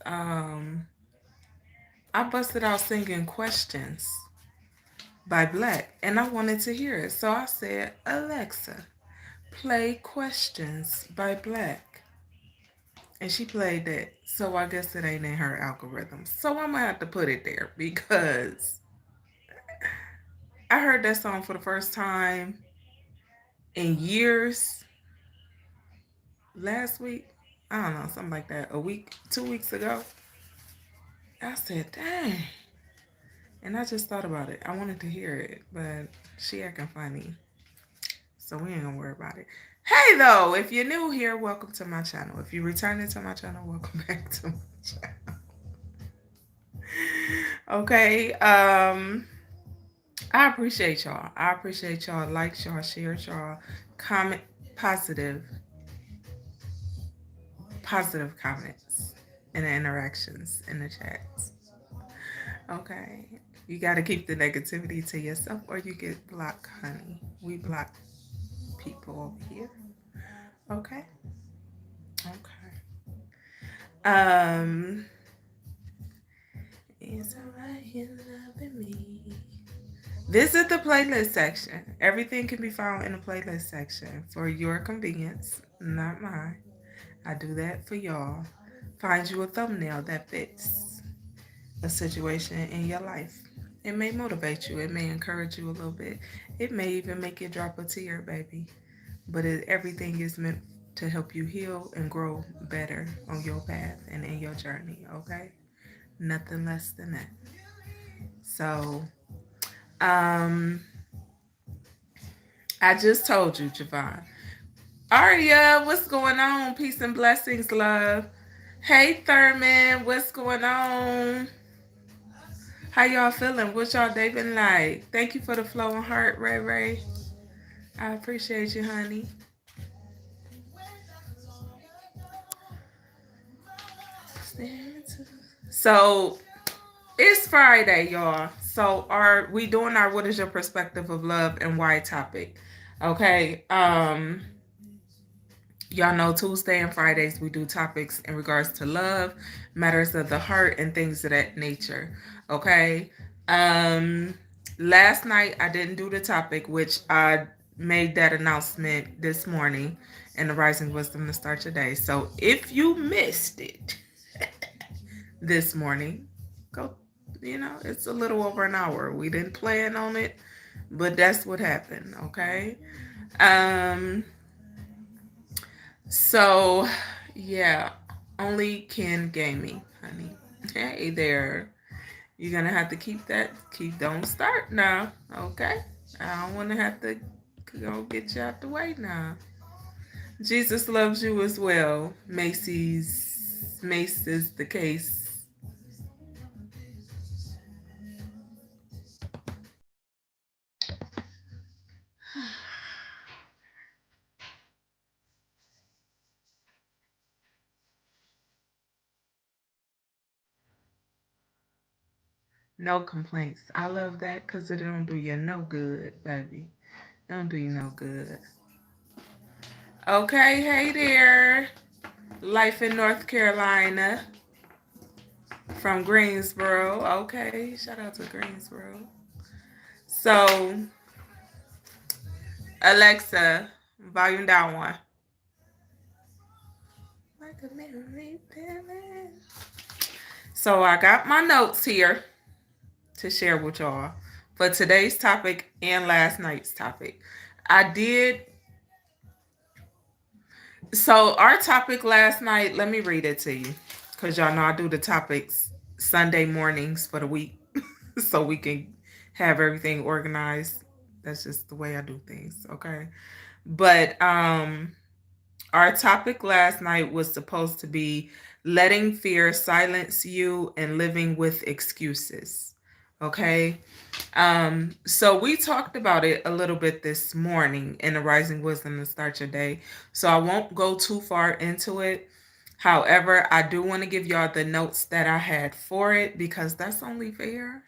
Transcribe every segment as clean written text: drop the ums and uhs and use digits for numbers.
um I busted out singing Questions by Black and I wanted to hear it. So I said, Alexa, play Questions by Black. And she played that. So I guess it ain't in her algorithm. So I'm gonna have to put it there because I heard that song for the first time in years last week. I don't know, something like that. A week, 2 weeks ago. I said, dang. And I just thought about it. I wanted to hear it, but she acting funny. So we ain't gonna worry about it. Hey though, if you're new here, welcome to my channel. If you're returning to my channel, welcome back to my channel. Okay. I appreciate y'all. I appreciate y'all. Like y'all, share y'all, comment positive, positive comments and the interactions in the chats. Okay. You got to keep the negativity to yourself or you get blocked, honey. We block people over here. Okay. Okay. Is alright you loving me? Visit the playlist section. Everything can be found in the playlist section for your convenience, not mine. I do that for y'all. Find you a thumbnail that fits a situation in your life. It may motivate you. It may encourage you a little bit. It may even make you drop a tear, baby. But everything is meant to help you heal and grow better on your path and in your journey, okay? Nothing less than that. So, um, I just told you, Javon. Aria, what's going on? Peace and blessings, love. Hey, Thurman, what's going on? How y'all feeling? What y'all day been like? Thank you for the flowing heart, Ray Ray. I appreciate you, honey. So it's Friday, y'all. So we doing our what is your perspective of love and why topic. Okay. Y'all know Tuesday and Fridays we do topics in regards to love, matters of the heart, and things of that nature. Okay. Um Last night I didn't do the topic, which I made that announcement this morning in the Rising Wisdom to start your day. So if you missed it this morning, go, it's a little over an hour. We didn't plan on it, but that's what happened, okay? Um so yeah, only Ken Gaming, honey. Hey there. You're gonna have to don't start now, okay? I don't wanna have to go get you out the way now. Jesus loves you as well. Mace is the case. No complaints. I love that because it don't do you no good, baby. Don't do you no good. Okay, hey there. Life in North Carolina from Greensboro. Okay, shout out to Greensboro. So, Alexa, volume down one. Like a memory pillars. So, I got my notes here to share with y'all for today's topic and last night's topic. I did. So, our topic last night, let me read it to you because y'all know I do the topics Sunday mornings for the week so we can have everything organized. That's just the way I do things, okay? But our topic last night was supposed to be letting fear silence you and living with excuses. Okay. So we talked about it a little bit this morning in the Rising Wisdom to Start Your Day. So I won't go too far into it. However, I do want to give y'all the notes that I had for it because that's only fair.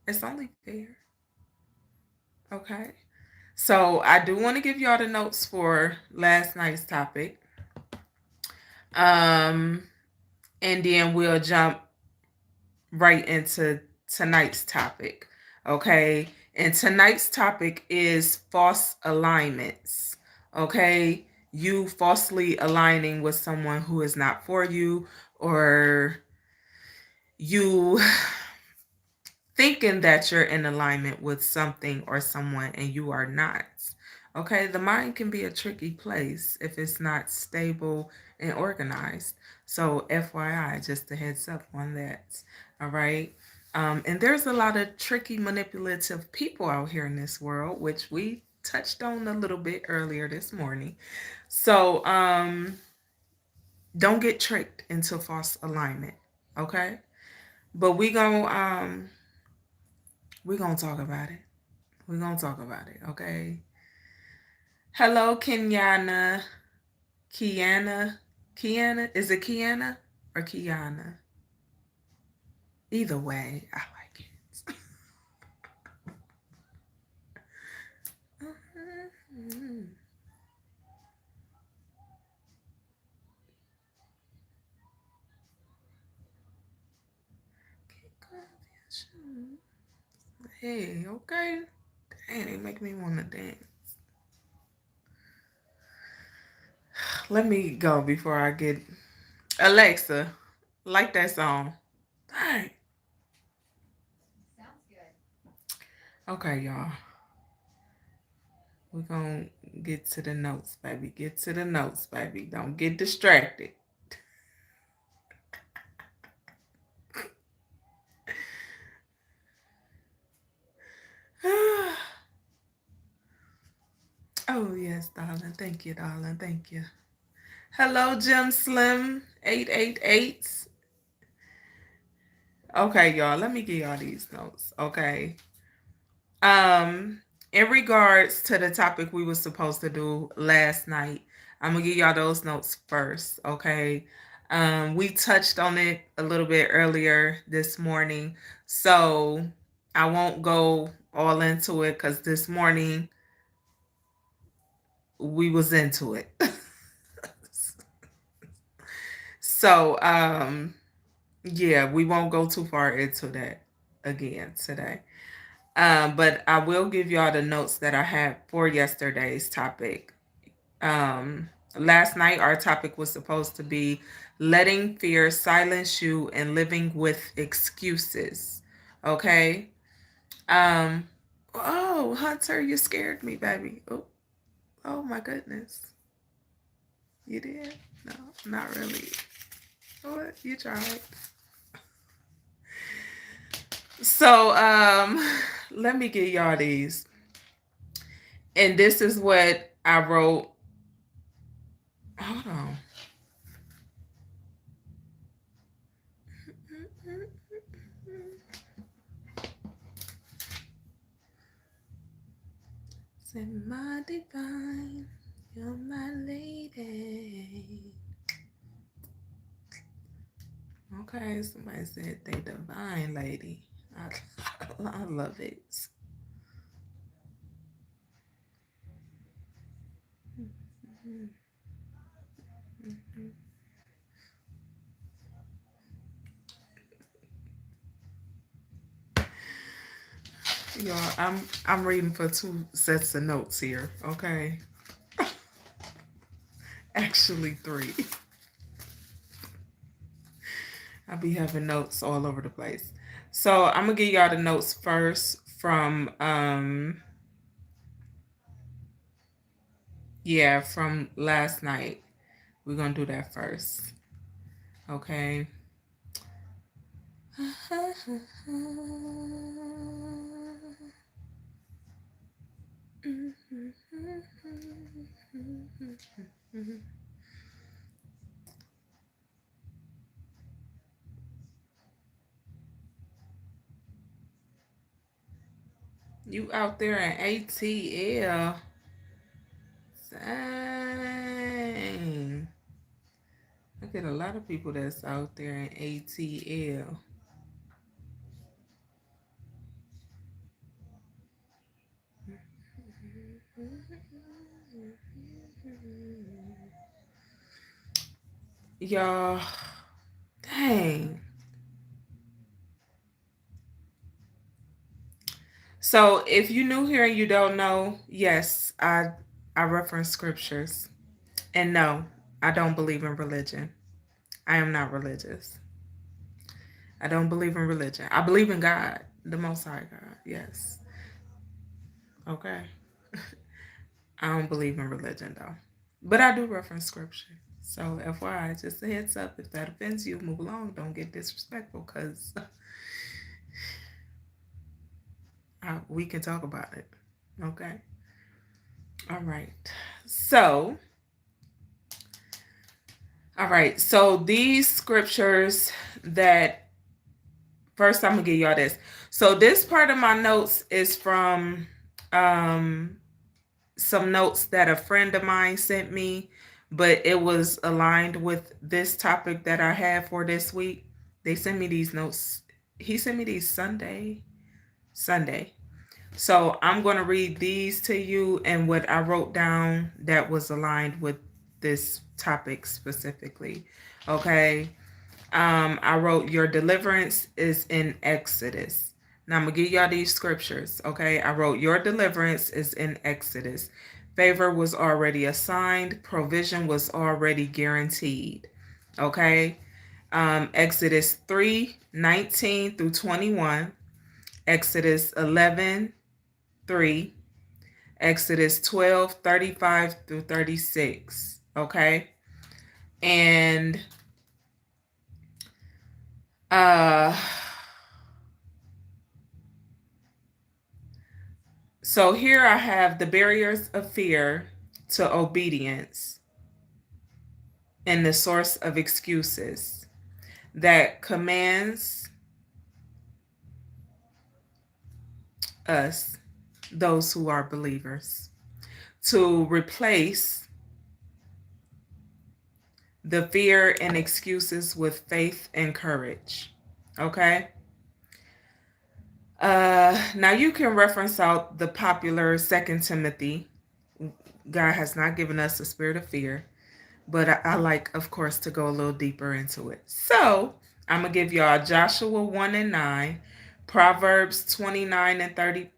It's only fair. Okay. So I do want to give y'all the notes for last night's topic. Um, and then we'll jump right into tonight's topic. Okay. And tonight's topic is false alignments. Okay. You falsely aligning with someone who is not for you, or you thinking that you're in alignment with something or someone and you are not. Okay, the mind can be a tricky place if it's not stable and organized. So, FYI, just a heads up on that. All right. And there's a lot of tricky, manipulative people out here in this world, which we touched on a little bit earlier this morning. So, don't get tricked into false alignment. Okay. But we gonna talk about it. We're gonna talk about it, okay? Hello, Kenyana. Kiana. Kiana? Is it Kiana or Kiana? Either way, I like it. Hey, okay. Dang, they make me want to dance. Let me go before I get... Alexa, like that song. Dang. Sounds good. Okay, y'all. We're going to get to the notes, baby. Get to the notes, baby. Don't get distracted. Oh, yes, darling. Thank you, darling. Thank you. Hello, Jim Slim 888. Okay, y'all. Let me give y'all these notes. Okay. In regards to the topic we were supposed to do last night, I'm gonna give y'all those notes first. Okay. We touched on it a little bit earlier this morning, so I won't go all into it because this morning we was into it. So, yeah, we won't go too far into that again today. But I will give y'all the notes that I had for yesterday's topic. Last night, our topic was supposed to be letting fear silence you and living with excuses. Okay. Oh, Hunter, you scared me, baby. Oh my goodness. You did? No, not really. What? You tried. So, let me get y'all these. And this is what I wrote. Hold on. Say, my divine, you're my lady. Okay, somebody said they divine lady. I love it. Y'all, I'm reading for 2 sets of notes here, okay? Actually 3. I'll be having notes all over the place. So I'm gonna give y'all the notes first from from last night. We're gonna do that first. Okay. You out there in ATL. Dang. I get a lot of people that's out there in ATL. Y'all, Dang. So if you new here and you don't know, yes, I reference scriptures. And no, I don't believe in religion. I am not religious. I don't believe in religion. I believe in God, the Most High God. Yes. Okay. I don't believe in religion though. But I do reference scripture. So FYI, just a heads up. If that offends you, move along. Don't get disrespectful because we can talk about it. Okay. All right. So, all right. So these scriptures that first I'm gonna give y'all this. So this part of my notes is from um some notes that a friend of mine sent me, but it was aligned with this topic that I had for this week. They sent me these notes. He sent me these Sunday. So I'm going to read these to you and what I wrote down that was aligned with this topic specifically. Okay. I wrote, your deliverance is in Exodus. Now I'm going to give y'all these scriptures. Okay. I wrote, your deliverance is in Exodus. Favor was already assigned. Provision was already guaranteed. Okay. Exodus 3:19 through 21. Exodus 11:3. Exodus 12:35 through 36. Okay. And uh so here I have the barriers of fear to obedience and the source of excuses that commands us, those who are believers, to replace the fear and excuses with faith and courage. Okay? Now you can reference out the popular 2 Timothy. God has not given us a spirit of fear, but I like, of course, to go a little deeper into it. So I'm gonna give y'all Joshua 1:9, Proverbs 29:30,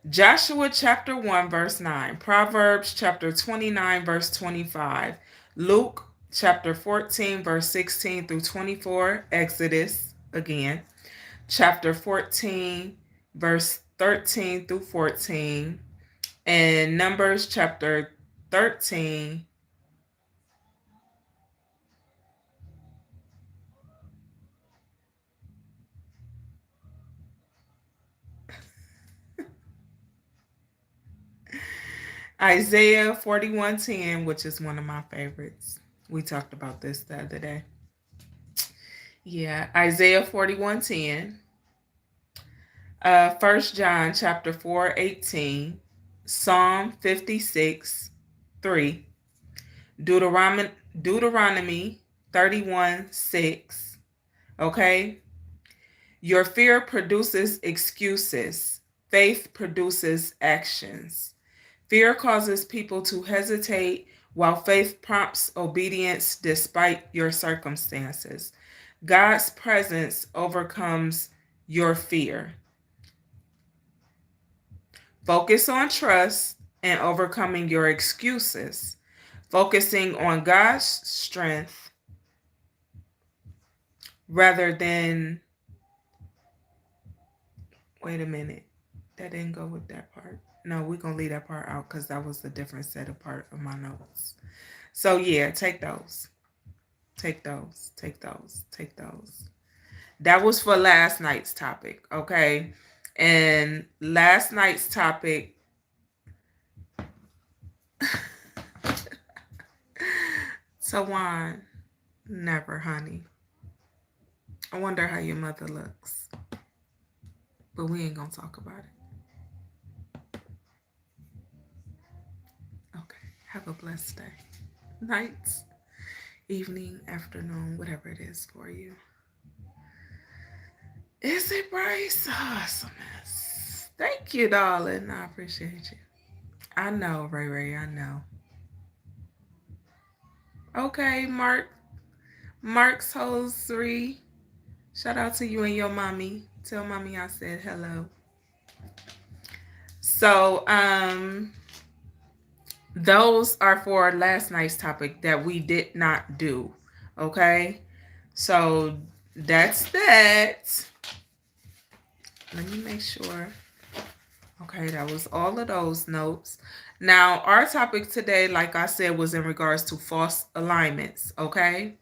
Joshua chapter 1 verse 9, Proverbs chapter 29 verse 25, Luke chapter 14 verse 16 through 24, Exodus again, chapter 14 verse 13 through 14, and Numbers chapter 13 Isaiah 41:10, which is one of my favorites. We talked about this the other day. Yeah, Isaiah 41:10. 1 John chapter 4:18. Psalm 56:3. Deuteronomy 31:6. Okay? Your fear produces excuses. Faith produces actions. Fear causes people to hesitate, while faith prompts obedience despite your circumstances. God's presence overcomes your fear. Focus on trust and overcoming your excuses. Focusing on God's strength rather than, wait a minute, that didn't go with that part. No, we're going to leave that part out because that was a different set of part of my notes. So yeah, take those. Take those. Take those. Take those. That was for last night's topic, okay? And last night's topic, Tawan, never, honey. I wonder how your mother looks. But we ain't gonna talk about it. Okay. Have a blessed day. Night, evening, afternoon, whatever it is for you. Is it Bryce? Awesomeness. Thank you, darling. I appreciate you. I know, Ray Ray, I know. Okay, Mark. Mark's Hosiery. Shout out to you and your mommy. Tell mommy I said hello. So, those are for last night's topic that we did not do. Okay? So, that's that. Let me make sure. Okay, that was all of those notes. Now, our topic today, like I said, was in regards to false alignments. Okay?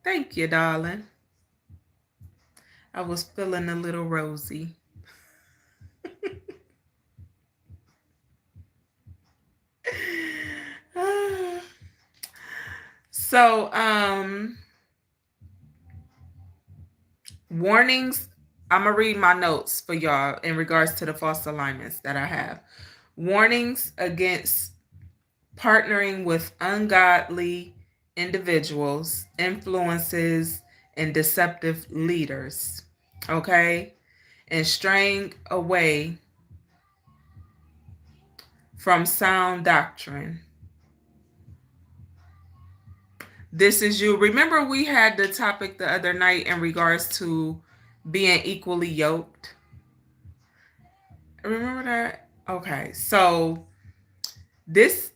Thank you, darling. I was feeling a little rosy. So, warnings. I'm gonna read my notes for y'all in regards to the false alignments that I have. Warnings against partnering with ungodly individuals, influences, and deceptive leaders. Okay? And straying away from sound doctrine. This is you. Remember, we had the topic the other night in regards to being equally yoked. Remember that? Okay. So this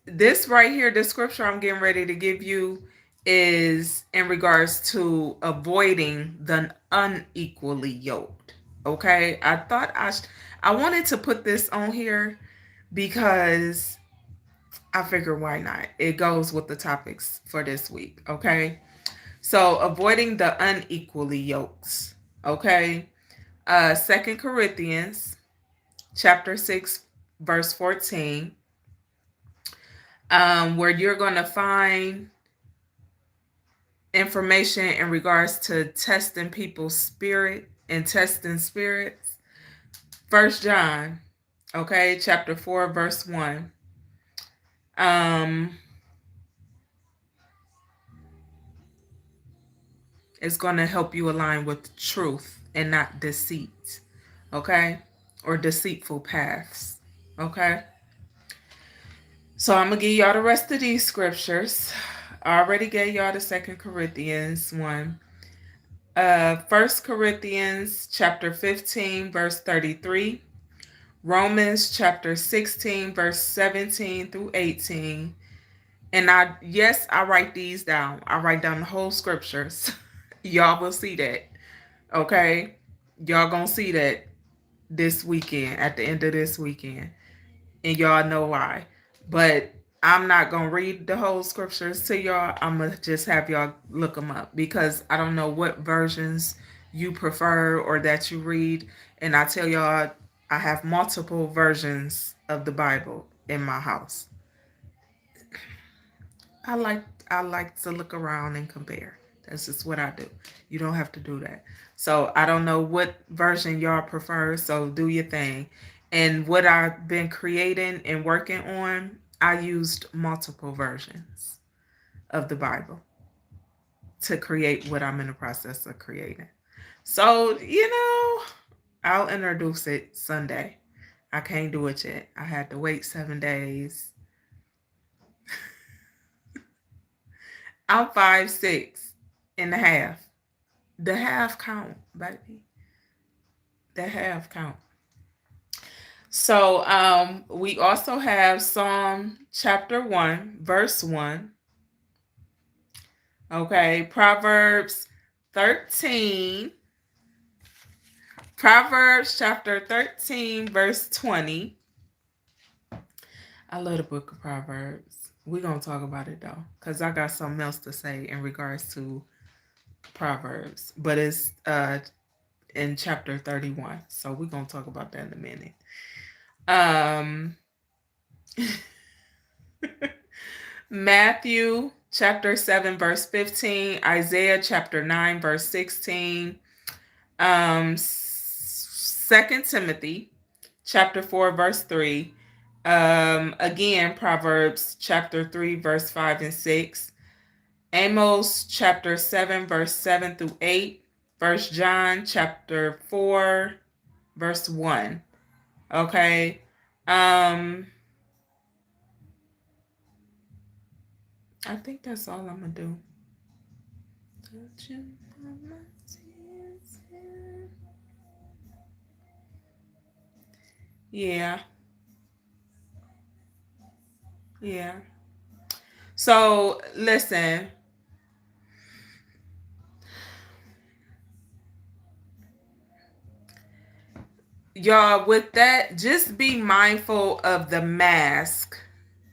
right here, the scripture I'm getting ready to give you is in regards to avoiding the unequally yoked. Okay? I wanted to put this on here because I figured why not? It goes with the topics for this week. Okay? So avoiding the unequally yokes. Okay. 2 Corinthians chapter 6, verse 14. Where you're gonna find information in regards to testing people's spirit and testing spirits. 1 John, okay, chapter 4, verse 1. It's going to help you align with truth and not deceit, okay? Or deceitful paths, okay? So I'm going to give y'all the rest of these scriptures. I already gave y'all the 2 Corinthians one. 1 Corinthians chapter 15, verse 33. Romans chapter 16, verse 17 through 18. And I write these down. I write down the whole scriptures. Y'all will see that. Okay? Y'all gonna see that this weekend, at the end of this weekend. And y'all know why. But I'm not gonna read the whole scriptures to y'all. I'm gonna just have y'all look them up because I don't know what versions you prefer or that you read. And I tell y'all, I have multiple versions of the Bible in my house. I like I like to look around and compare. That's just what I do. You don't have to do that. So I don't know what version y'all prefer. So do your thing. And what I've been creating and working on, I used multiple versions of the Bible to create what I'm in the process of creating. So, I'll introduce it Sunday. I can't do it yet. I had to wait 7 days. I'm 5'6.5". The half count, baby. The half count. So we also have Psalm chapter 1, verse 1. Okay, Proverbs 13. Proverbs chapter 13, verse 20. I love the book of Proverbs. We're going to talk about it though, because I got something else to say in regards to Proverbs. But it's in chapter 31. So we're going to talk about that in a minute. Matthew chapter 7, verse 15. Isaiah chapter 9, verse 16. 2 Timothy chapter 4, verse 3. Again, Proverbs chapter 3, verse 5 and 6. Amos chapter 7, verse 7 through 8. 1 John chapter 4, verse 1. Okay. I think that's all I'm gonna do. Don't you know my tears? Yeah, yeah. So listen, y'all. With that, just be mindful of the mask,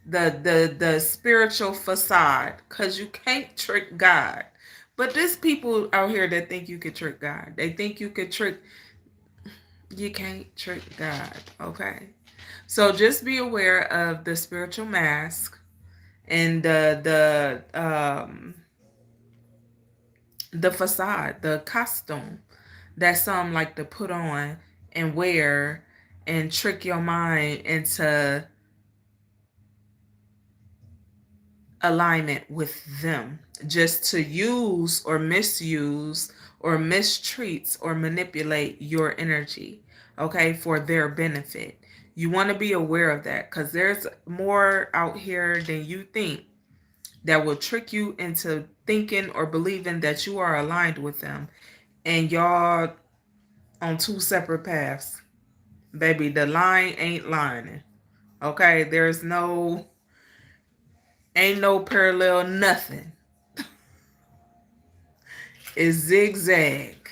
the spiritual facade, cause you can't trick God. But there's people out here that think you could trick God. They think you could trick. You can't trick God. Okay. So just be aware of the spiritual mask and the facade, the costume that some like to put on and wear and trick your mind into alignment with them, just to use or misuse or mistreats or manipulate your energy, okay, for their benefit. You want to be aware of that, because there's more out here than you think that will trick you into thinking or believing that you are aligned with them, and y'all on two separate paths. Baby, the line ain't lining. Okay, there's no, ain't no parallel, nothing. It's zigzag,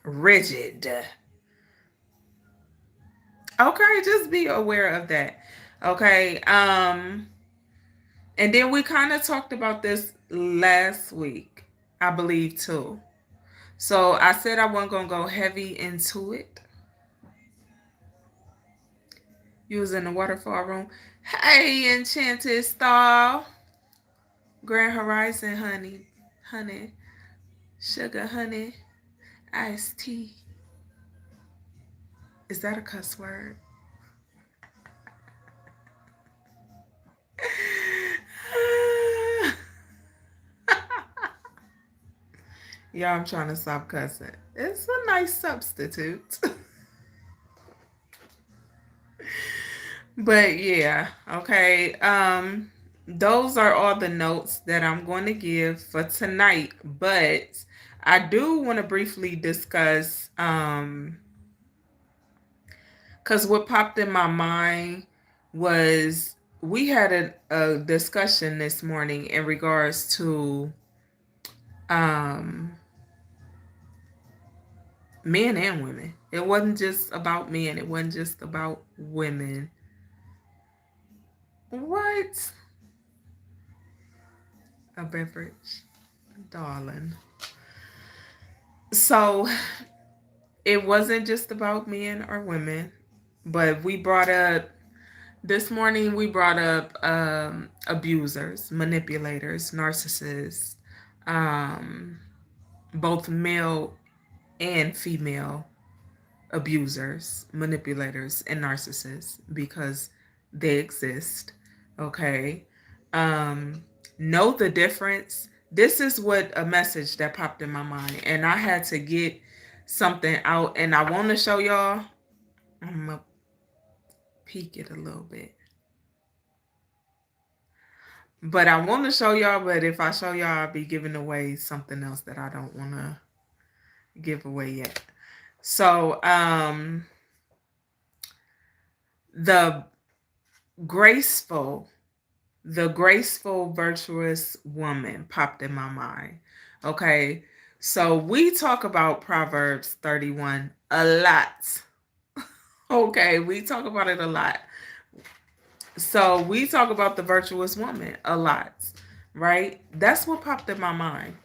rigid. Okay, just be aware of that. Okay, and then we kind of talked about this last week, I believe too. So I said I wasn't gonna go heavy into it. You was in the waterfall room. Hey, Enchanted Star, Grand Horizon, honey, honey, sugar, honey, iced tea. Is that a cuss word? Yeah, I'm trying to stop cussing. It's a nice substitute. But yeah, okay. Those are all the notes that I'm going to give for tonight, but I do want to briefly discuss cuz what popped in my mind was we had a discussion this morning in regards to um men and women. It wasn't just about men, it wasn't just about women. What? A beverage, darling. So it wasn't just about men or women, but we brought up this morning, we brought up abusers, manipulators, narcissists, um, both male and female abusers, manipulators, and narcissists, because they exist. Okay. Um, know the difference. This is what a message that popped in my mind, and I had to get something out, and I want to show y'all. I'm gonna peek it a little bit, but I want to show y'all. But if I show y'all, I'll be giving away something else that I don't want to give away yet. So, the graceful the graceful, virtuous woman popped in my mind. Okay. So we talk about Proverbs 31 a lot. Okay. We talk about it a lot. So we talk about the virtuous woman a lot, right? That's what popped in my mind.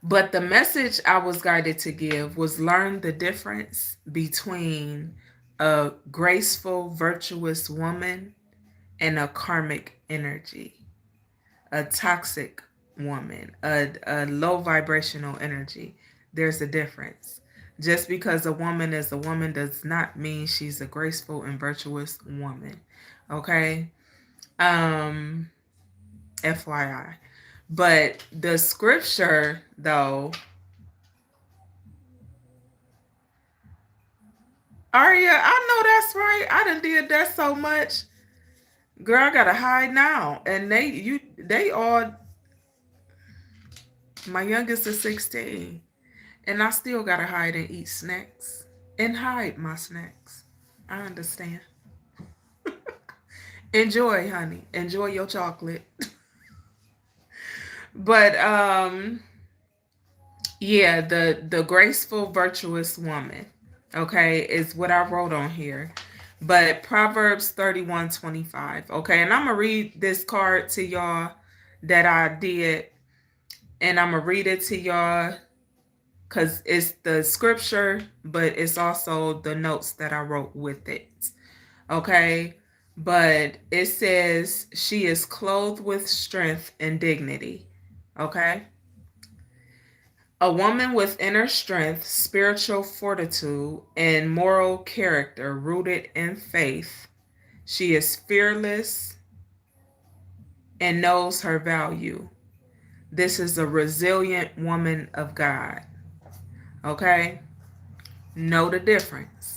But the message I was guided to give was learn the difference between a graceful, virtuous woman and a karmic energy. A toxic woman, a low vibrational energy. There's a difference. Just because a woman is a woman does not mean she's a graceful and virtuous woman. Okay? Um, FYI. But the scripture, though, Arya, I know that's right. I done did that so much. Girl, I gotta hide now. And they all, my youngest is 16. And I still gotta hide and eat snacks. And hide my snacks. I understand. Enjoy, honey. Enjoy your chocolate. But yeah, the graceful virtuous woman, okay, is what I wrote on here. But Proverbs 31:25, okay, and I'm gonna read this card to y'all that I did, and I'm gonna read it to y'all because it's the scripture, but it's also the notes that I wrote with it. Okay. But it says, she is clothed with strength and dignity. Okay. A woman with inner strength, spiritual fortitude, and moral character rooted in faith. She is fearless and knows her value. This is a resilient woman of God. Okay? Know the difference.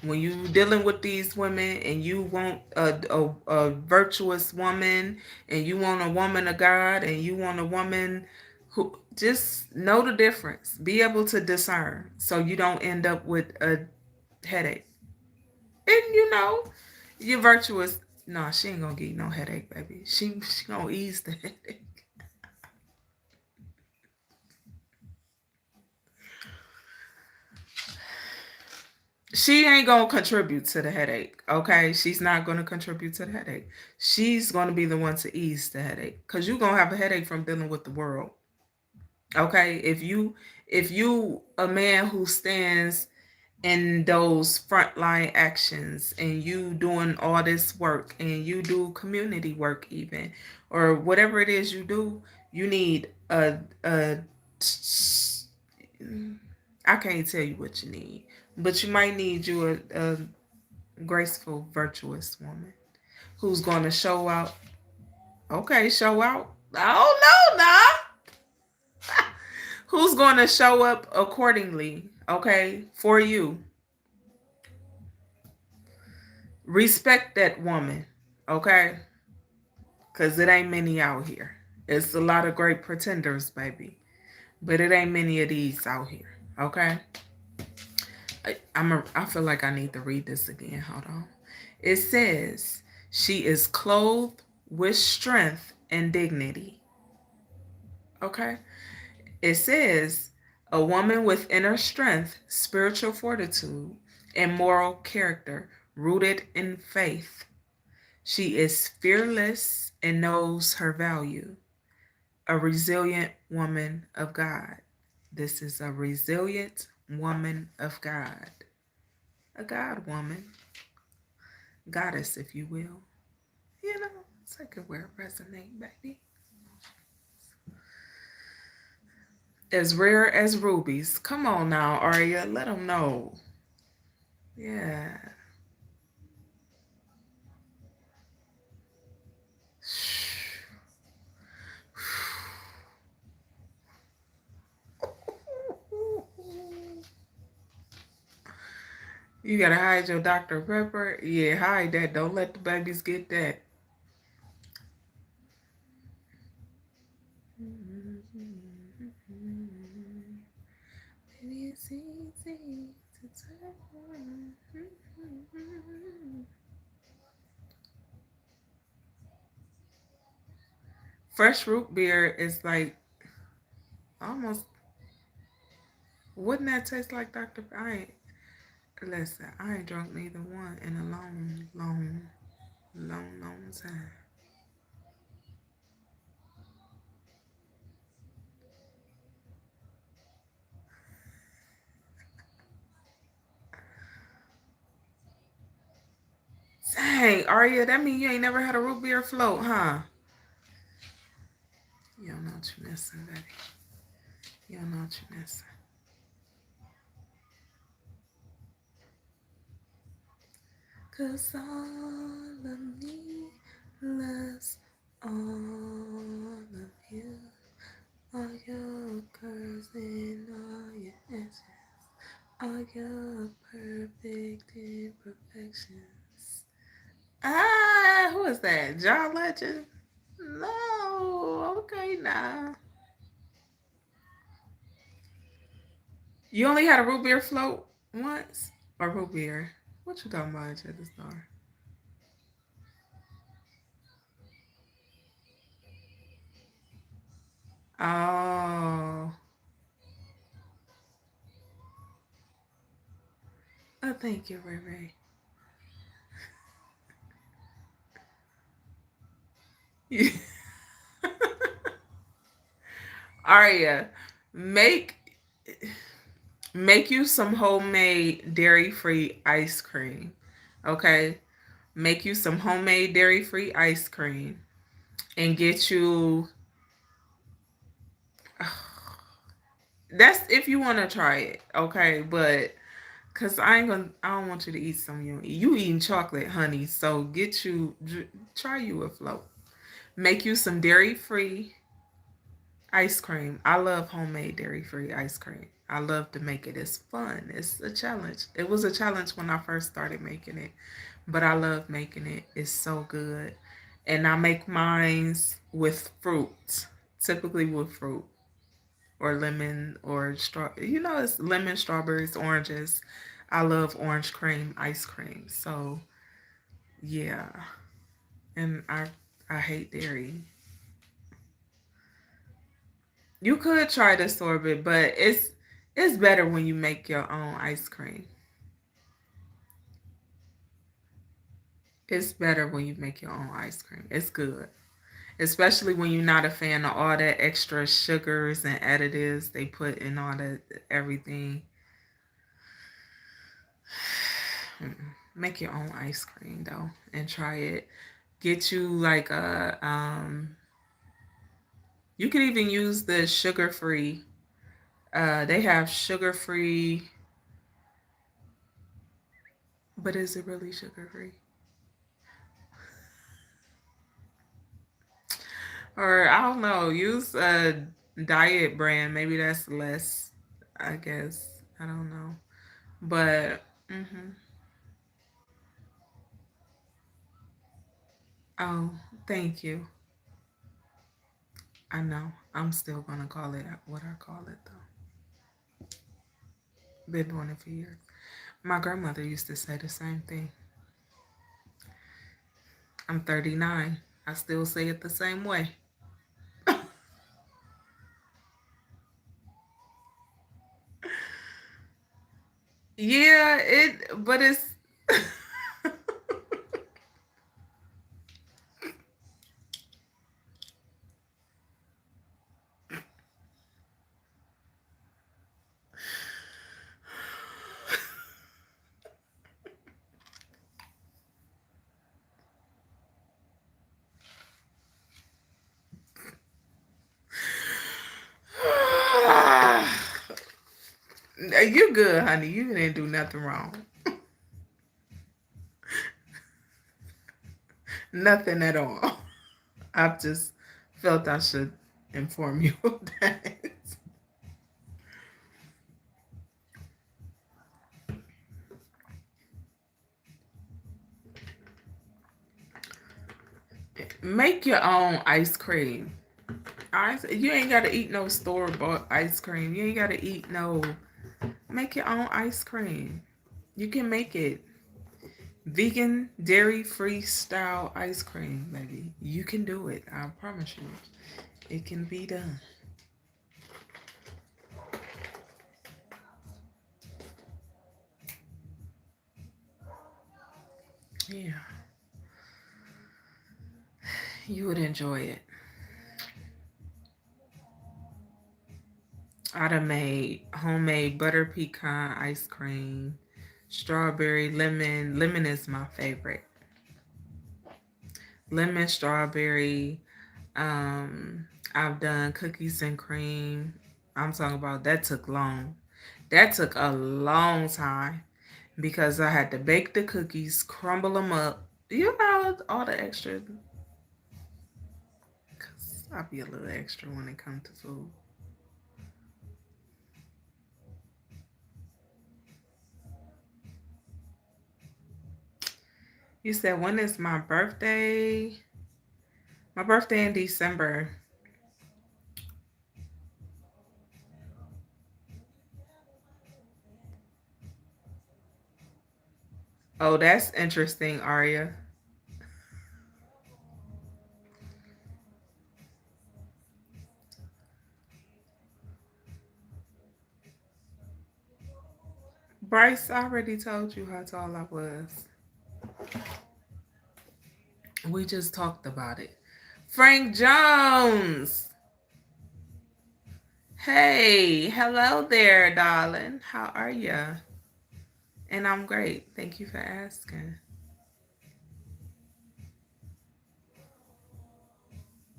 When you dealing with these women and you want a virtuous woman and you want a woman of God and you want a woman who, just know the difference. Be able to discern so you don't end up with a headache. And you're virtuous. No, she ain't gonna get you no headache, baby. She gonna ease the headache. She ain't gonna contribute to the headache, okay? She's not gonna contribute to the headache. She's gonna be the one to ease the headache, because you're gonna have a headache from dealing with the world. Okay? If you a man who stands in those frontline actions and you doing all this work and you do community work even, or whatever it is you do, you need a I can't tell you what you need, but you might need you a graceful, virtuous woman who's going to show out. Okay, show out. I don't know, nah. Who's going to show up accordingly, okay, for you. Respect that woman, okay? Because it ain't many out here. It's a lot of great pretenders, baby. But it ain't many of these out here, okay? I feel like I need to read this again. Hold on. It says, she is clothed with strength and dignity. Okay? It says, a woman with inner strength, spiritual fortitude, and moral character rooted in faith. She is fearless and knows her value. A resilient woman of God. This is a resilient woman of God. A God woman. Goddess, if you will. Take it where it resonate, baby. As rare as rubies. Come on now, Arya. Let them know. Yeah. You gotta hide your Dr. Pepper. Yeah, hide that. Don't let the babies get that. Maybe it's easy to turn. Fresh root beer is like almost. Wouldn't that taste like Dr. I ain't. Listen, I ain't drunk neither one in a long time. Dang, Arya, that mean you ain't never had a root beer float, huh? You don't know what you're missing, baby. You don't know what you're missing. Cause all of me loves all of you. All your curves and all your edges. All your perfect imperfections. Who is that? John Legend? No. Okay, nah. You only had a root beer float once? Or root beer? What you talking about at the store? Oh. Oh, thank you, Ray Ray. Aria, make make you some homemade dairy-free ice cream. Okay? Make you some homemade dairy-free ice cream and get you that's if you want to try it, okay? But cause I don't want you to eat some you don't eat. You eating chocolate, honey. So try you a float. Make you some dairy-free ice cream. I love homemade dairy-free ice cream. I love to make it. It's fun. It's a challenge. It was a challenge when I first started making it, but I love making it. It's so good. And I make mines with fruit, typically with fruit or lemon or straw. You know, it's lemon, strawberries, oranges. I love orange cream ice cream. So yeah, and I hate dairy. You could try the sorbet, but it's better when you make your own ice cream. It's better when you make your own ice cream. It's good. Especially when you're not a fan of all that extra sugars and additives they put in all that everything. Make your own ice cream though and try it. Get you like a you can even use the sugar free. They have sugar free, but is it really sugar free? Or I don't know, use a diet brand. Maybe that's less, I guess. I don't know. But oh, thank you. I know. I'm still gonna call it what I call it though. Been doing it for years. My grandmother used to say the same thing. I'm 39. I still say it the same way. Yeah, but it's you good, honey. You didn't do nothing wrong. Nothing at all. I just felt I should inform you of that. Make your own ice cream. You ain't gotta eat no store bought ice cream. You ain't gotta eat no. Make your own ice cream. You can make it vegan, dairy free style ice cream, baby. You can do it. I promise you, it can be done. Yeah, you would enjoy it. I'd have made homemade butter pecan ice cream, strawberry, lemon. Lemon is my favorite. Lemon, strawberry. I've done cookies and cream. I'm talking about that took long. That took a long time because I had to bake the cookies, crumble them up. You know, all the extra. Cause I'll be a little extra when it comes to food. You said, when is my birthday? My birthday in December. Oh, that's interesting, Arya. Bryce already told you how tall I was. We just talked about it. Frank Jones. Hey, hello there, darling. How are you? And I'm great. Thank you for asking.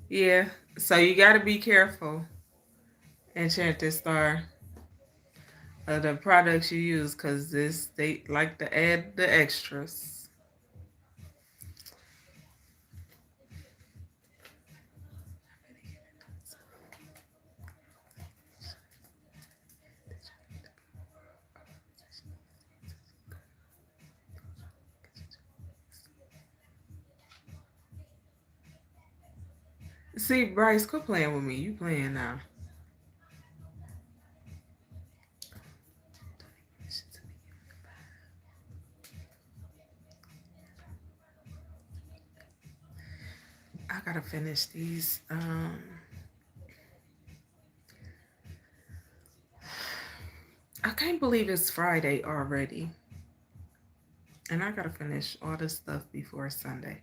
Yeah, so you got to be careful, Enchanted Star, of the products you use, because this they like to add the extras. See, Bryce, quit playing with me. You playing now. I gotta finish these. I can't believe it's Friday already, and I gotta finish all this stuff before Sunday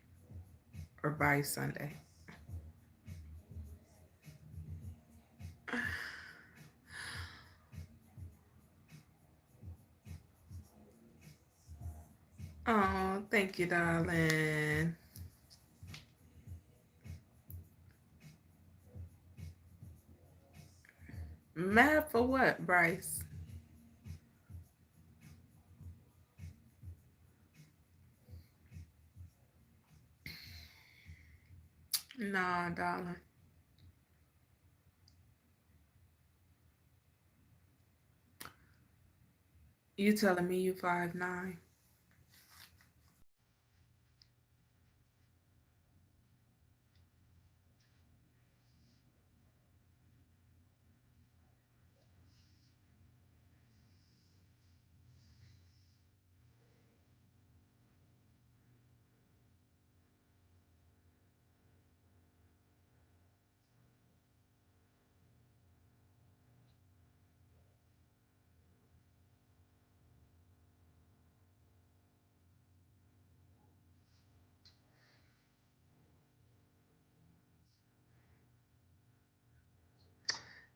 or by Sunday. Oh, thank you, darling. Mad for what, Bryce? Nah, darling. You telling me you 5'9"?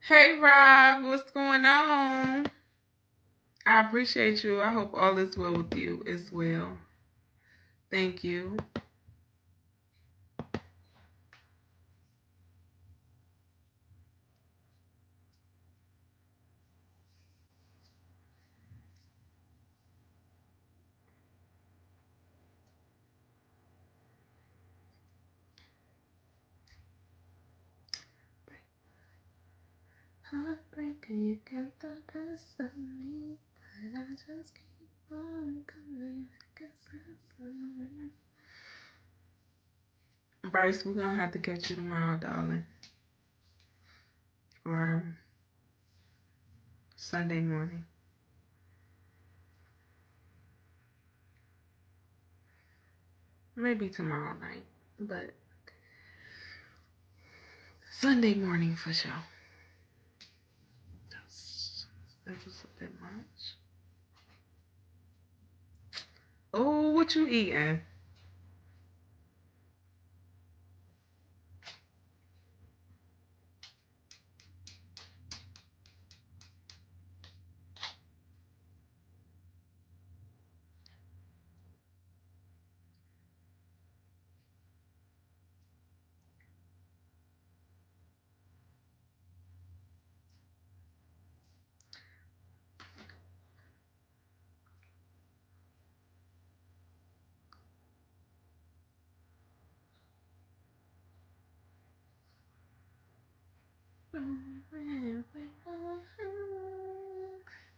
Hey, Rob, what's going on? I appreciate you. I hope all is well with you as well. Thank you. Heartbreaking, you get the best of me, but I just keep on coming. Bryce, we're gonna have to catch you tomorrow, darling, or Sunday morning. Maybe tomorrow night, but Sunday morning for sure. That was a bit much. Oh, what you eating?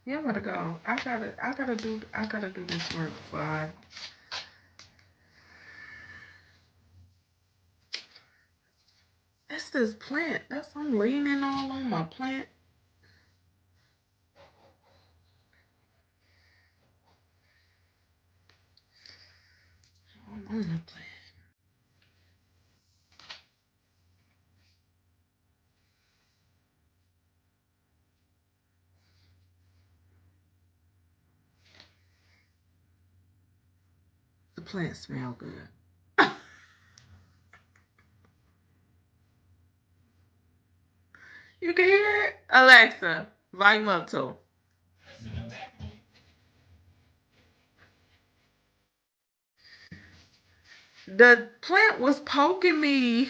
Yeah, I'm gonna go. I gotta do this work before I this plant? I'm leaning all on my plant. On the plant. The plant smell good. You can hear it? Alexa, volume up too. The plant was poking me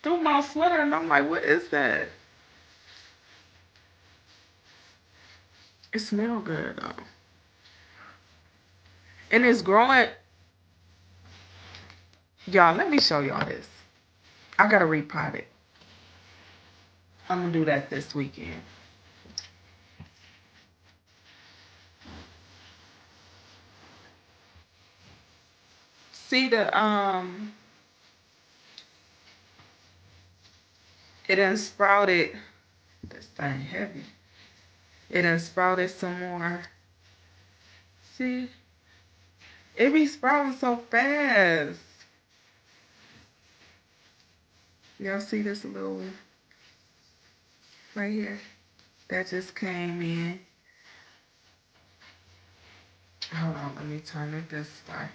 through my sweater, and I'm like, what is that? It smells good though. And it's growing. Y'all, let me show y'all this. I gotta repot it. I'm gonna do that this weekend. See it done sprouted. This thing heavy. It done sprouted some more. See? It be sprouting so fast. Y'all see this little right here? That just came in. Hold on, let me turn it this way.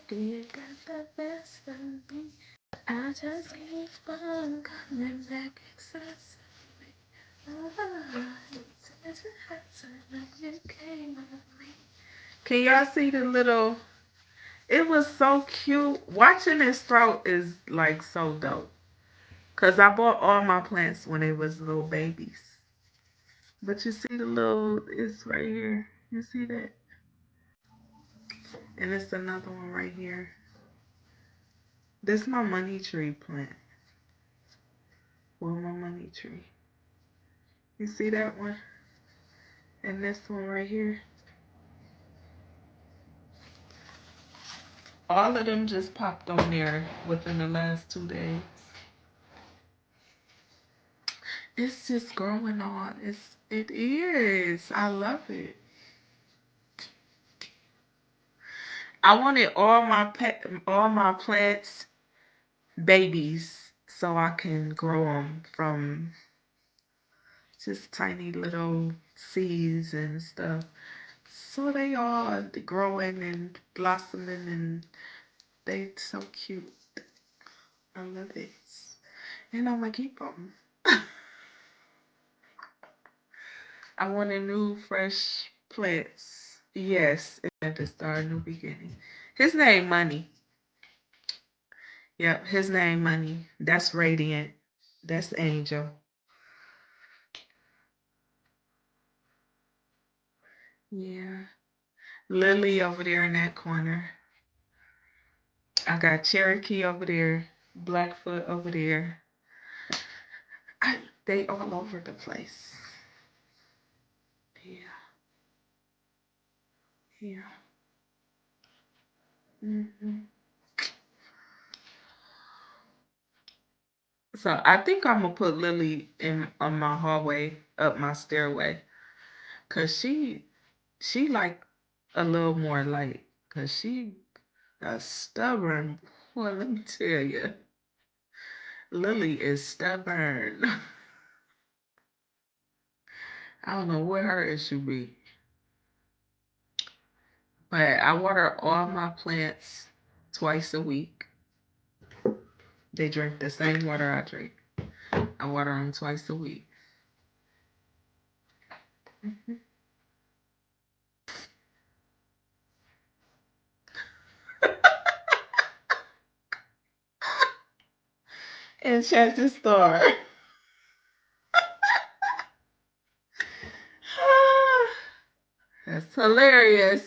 You got the best of me. I just keep on coming back excessively. Can y'all see the little? It was so cute. Watching this throat is like so dope. Cause I bought all my plants when they was little babies. But you see the little, it's right here. You see that? And it's another one right here. This is my money tree plant. Well, my money tree. You see that one? And this one right here. All of them just popped on there within the last 2 days. It's just growing on. It is. I love it. I wanted all my plants babies so I can grow them from just tiny little seeds and stuff. So they are growing and blossoming and they so cute. I love it. And I'm gonna keep them. I want a new fresh plants. Yes, and to start a new beginning. His name Money. Yep, his name Money. That's Radiant. That's Angel. Yeah. Lily over there in that corner. I got Cherokee over there. Blackfoot over there. They all over the place. Yeah. Yeah. So I think I'm gonna put Lily in on my hallway, up my stairway, cause she like a little more light, cause she a stubborn. Well, let me tell you, Lily is stubborn. I don't know what her issue be, but I water all my plants twice a week. They drink the same water I drink. I water them twice a week. And check the store. That's hilarious.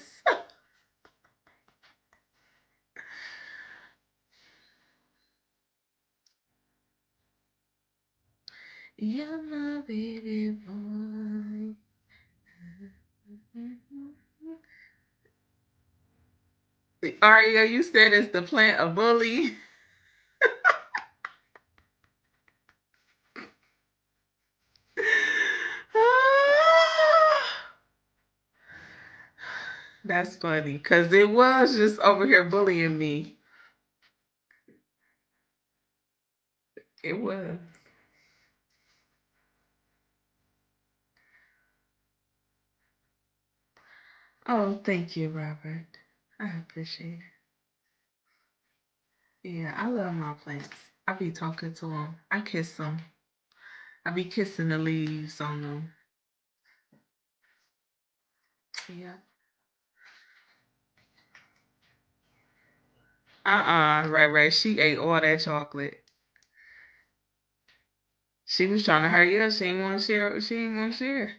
You're my baby boy. Aria, you said it's the plant a bully. That's funny, because it was just over here bullying me. It was. Oh, thank you, Robert. I appreciate it. Yeah, I love my plants. I be talking to them. I kiss them. I be kissing the leaves on them. Yeah. Right. She ate all that chocolate. She was trying to hurry up. She ain't want to share. She ain't want to share.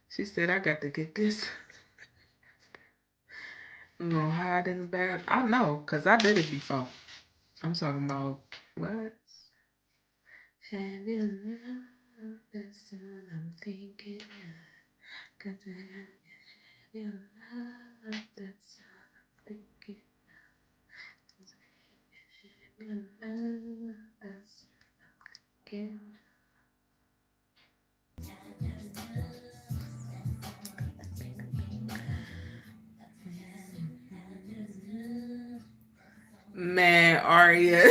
She said, I got to get this. I'm going to hide in the bag. I know, because I did it before. I'm talking about, what? Have you loved this one I'm thinking of? Have you loved this one I'm thinking of? Have you loved this one Man, Aria.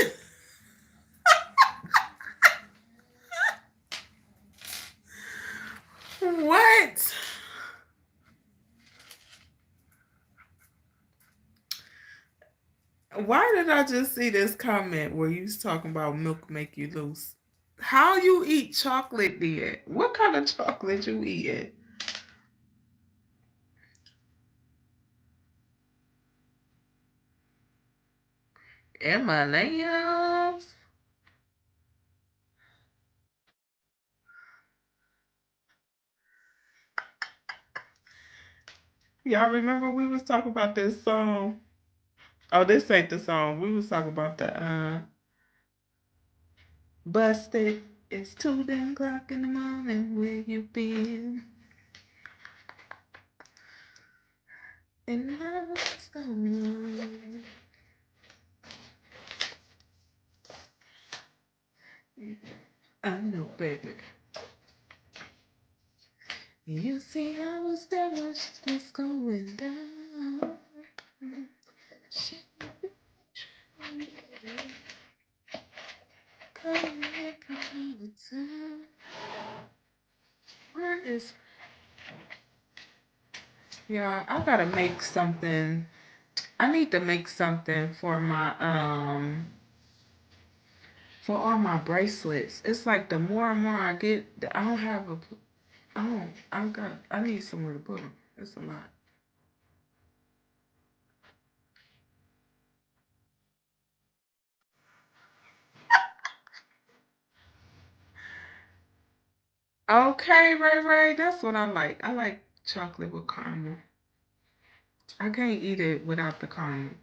What? Why did I just see this comment where you was talking about milk make you loose? How you eat chocolate then? What kind of chocolate you eating? M&M's? Y'all remember we was talking about this song? Oh, this ain't the song. We was talking about the busted. It's 2 o'clock in the morning. Where you been? And how's going? I know, baby. You see, I was there when this going down. Where is? Yeah, I gotta make something. I need to make something for all my bracelets. It's like the more and more I get, I don't have a. I don't. I need somewhere to put them. It's a lot. Okay, Ray. That's what I like. I like chocolate with caramel. I can't eat it without the caramel.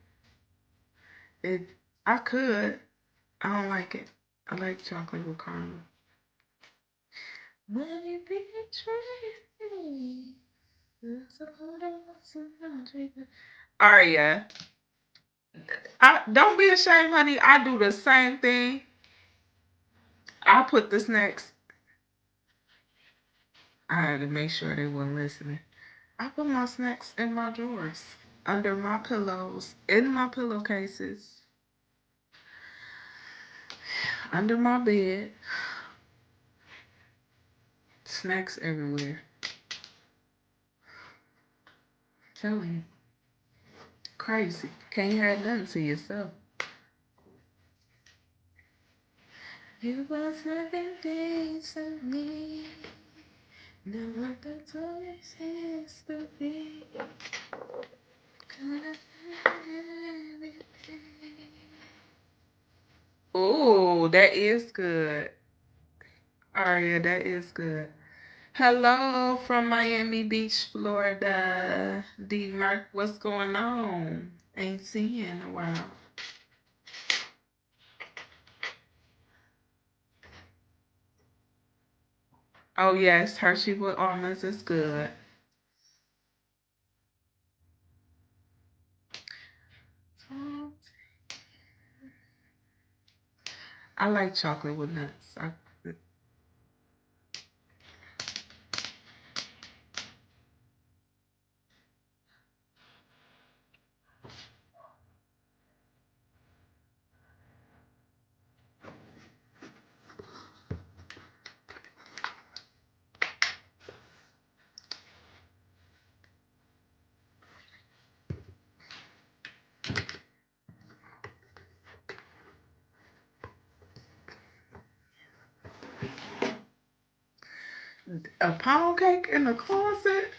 It. I could. I don't like it. I like chocolate with caramel. When you betray me, Aria, I don't be ashamed, honey. I do the same thing. I put the snacks. I had to make sure they weren't listening. I put my snacks in my drawers, under my pillows, in my pillowcases, under my bed. Snacks everywhere. Telling you. Crazy. Can't have nothing to yourself. You was 7 days of me. Now what the choice has to be. Gonna have everything. Ooh, that is good. Aria, that is good. Hello from Miami Beach, Florida. D Mark, what's going on? Ain't seen you in a while. Oh yes, Hershey with almonds is good. I like chocolate with nuts. A pound cake in the closet?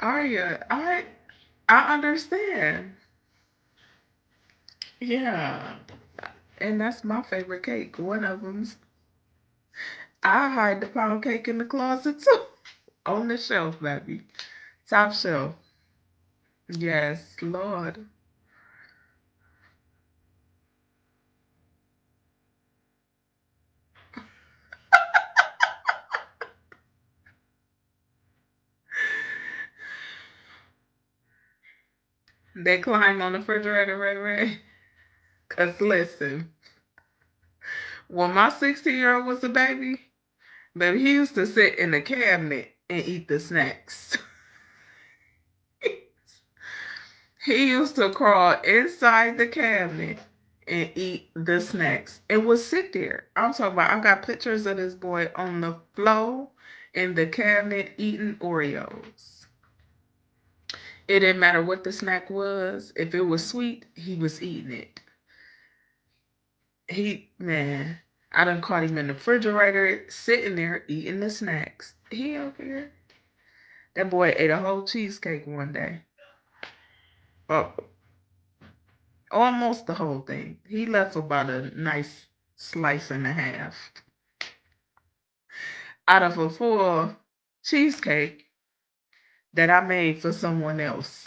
Arya, I understand. Yeah. And that's my favorite cake. One of them's I hide the pound cake in the closet too. On the shelf, baby. Top shelf. Yes, Lord. They climb on the refrigerator, Ray Ray. Cause listen, when my 16-year-old was a baby, he used to sit in the cabinet and eat the snacks. He used to crawl inside the cabinet and eat the snacks. It would sit there. I'm talking about, I got pictures of this boy on the floor in the cabinet eating Oreos. It didn't matter what the snack was. If it was sweet, he was eating it. Man, I done caught him in the refrigerator sitting there eating the snacks. He over here. That boy ate a whole cheesecake one day. Oh, almost the whole thing. He left about a nice slice and a half out of a full cheesecake that I made for someone else.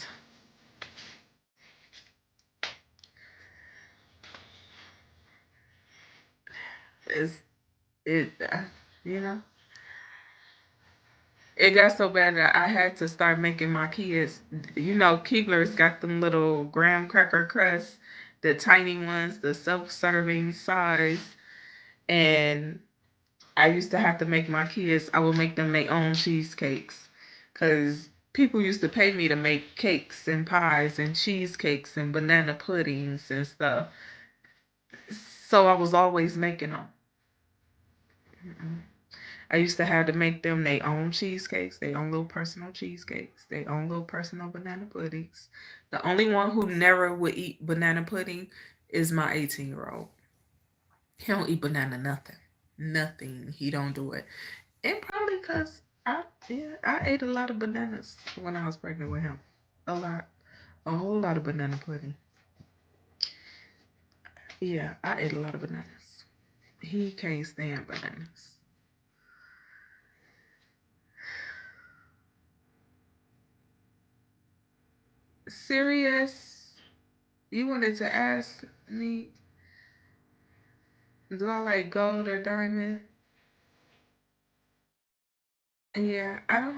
It's, it, you know, it got so bad that I had to start making my kids. You know, Keebler's got them little graham cracker crusts, the tiny ones, the self-serving size, and I used to have to make my kids. I would make them their own cheesecakes, cause people used to pay me to make cakes and pies and cheesecakes and banana puddings and stuff. So I was always making them. I used to have to make them their own cheesecakes, their own little personal cheesecakes, their own little personal banana puddings. The only one who never would eat banana pudding is my 18-year-old. He don't eat banana nothing. Nothing. He don't do it. And probably because I ate a lot of bananas when I was pregnant with him. A lot. A whole lot of banana pudding. Yeah, I ate a lot of bananas. He can't stand bananas. Serious? You wanted to ask me, do I like gold or diamond? Yeah, I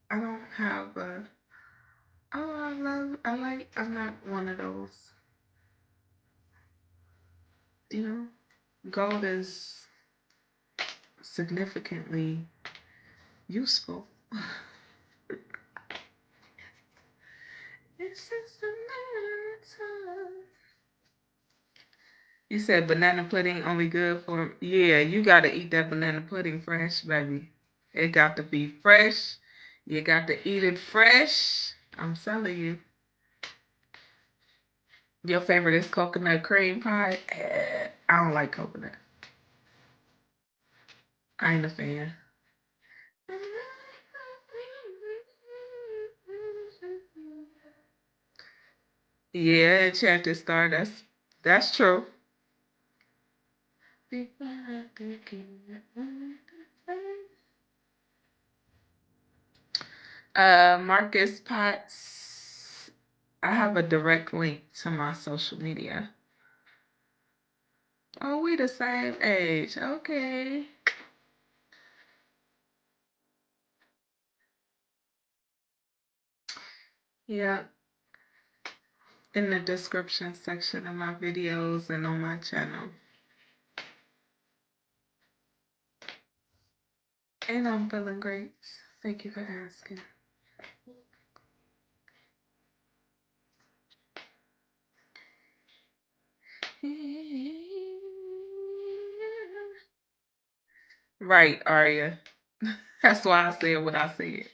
don't have a, oh, I'm not one of those, you know? Gold is significantly useful. It's just a matter of time. You said banana pudding only good for, yeah, you gotta eat that banana pudding fresh, baby. It got to be fresh. You got to eat it fresh. I'm telling you. Your favorite is coconut cream pie? I don't like coconut. I ain't a fan. Yeah, Enchanted Star, that's true. Marcus Potts. I have a direct link to my social media. Oh, we the same age. Okay. Yeah. in the description section of my videos and on my channel. And I'm feeling great. Thank you for asking. Right, Arya. That's why I said what I said.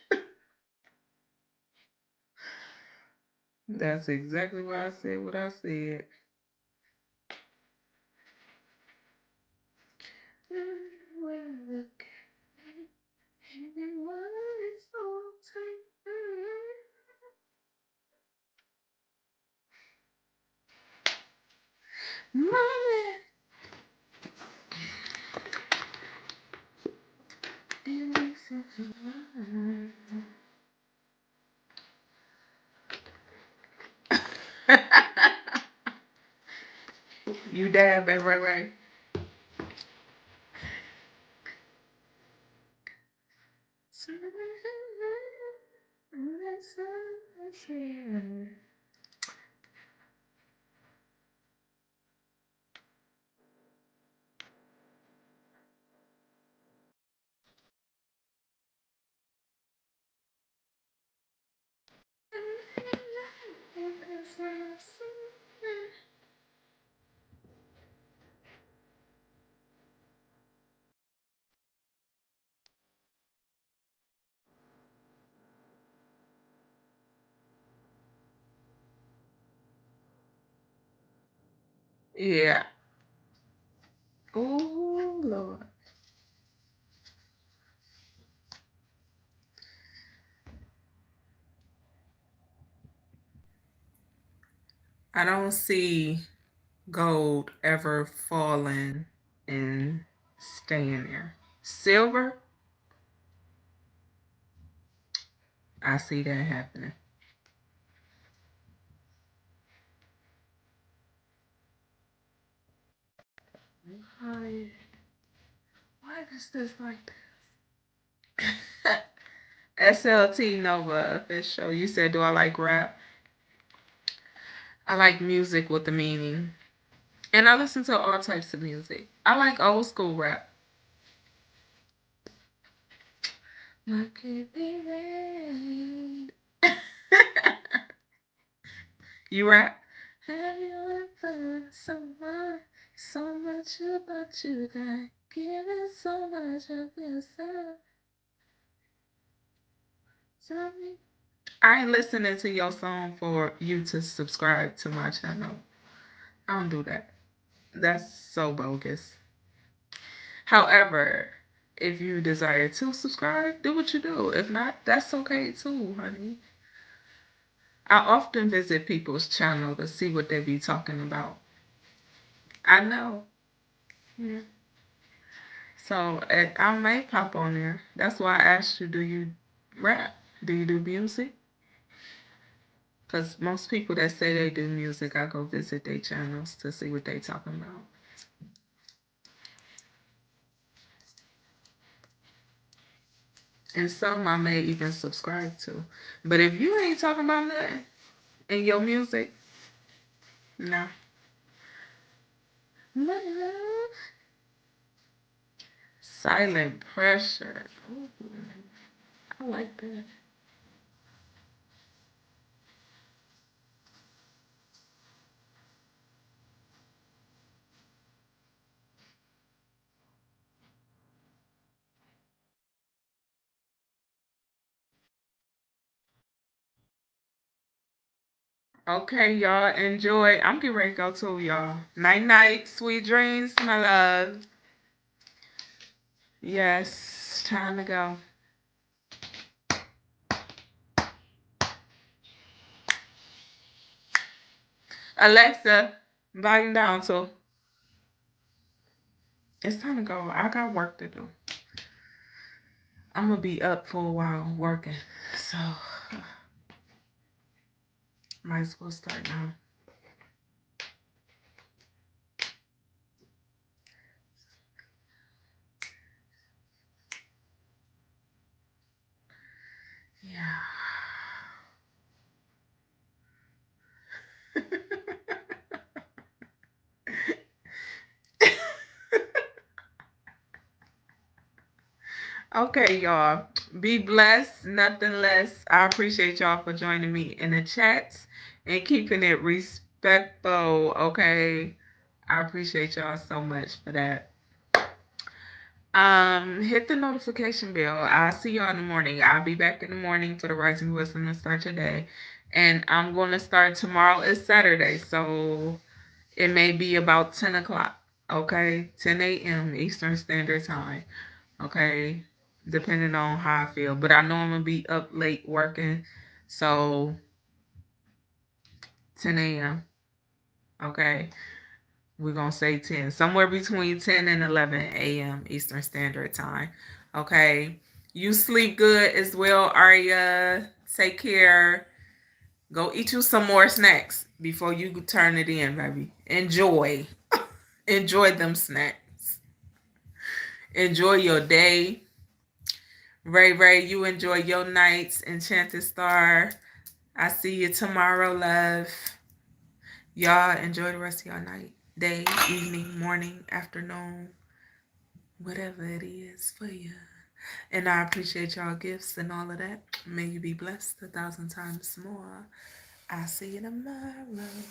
That's exactly why I said what I said. You dab it, right. Yeah. Oh, Lord. I don't see gold ever falling and staying there. Silver, I see that happening. Why is this like this? SLT Nova official. You said, do I like rap? I like music with the meaning. And I listen to all types of music. I like old school rap. What could be red? You rap? Have you ever someone so much about you that giving so much of yourself? Tell me. I ain't listening to your song for you to subscribe to my channel. I don't do that. That's so bogus. However, if you desire to subscribe, do what you do. If not, that's okay too, honey. I often visit people's channel to see what they be talking about. I know. Yeah. So I may pop on there. That's why I asked you, do you rap? Do you do music? Because most people that say they do music, I go visit their channels to see what they talking about. And some I may even subscribe to. But if you ain't talking about nothing in your music, no. Silent pressure. Ooh, I like that. Okay, y'all, enjoy. I'm getting ready to go too, y'all. Night night, sweet dreams, my love. Yes, time to go. Alexa, volume down so it's time to go. I got work to do. I'm gonna be up for a while working, so might as well start now. Yeah. Okay, y'all. Be blessed, nothing less. I appreciate y'all for joining me in the chats and keeping it respectful. Okay. I appreciate y'all so much for that. Hit the notification bell. I'll see y'all in the morning. I'll be back in the morning for the Rising Wisdom to start today. And I'm going to start tomorrow. It's Saturday, so it may be about 10 o'clock. Okay? 10 a.m. Eastern Standard Time. Okay? Depending on how I feel. But I know I'm going to be up late working. So 10 a.m. Okay? We're going to say 10. Somewhere between 10 and 11 a.m. Eastern Standard Time. Okay. You sleep good as well, Arya. Take care. Go eat you some more snacks before you turn it in, baby. Enjoy. Enjoy them snacks. Enjoy your day. Ray, you enjoy your nights. Enchanted Star. I see you tomorrow, love. Y'all enjoy the rest of your night, day, evening, morning, afternoon, whatever it is for you. And I appreciate y'all gifts and all of that. May you be blessed 1,000 times more. I'll see you tomorrow.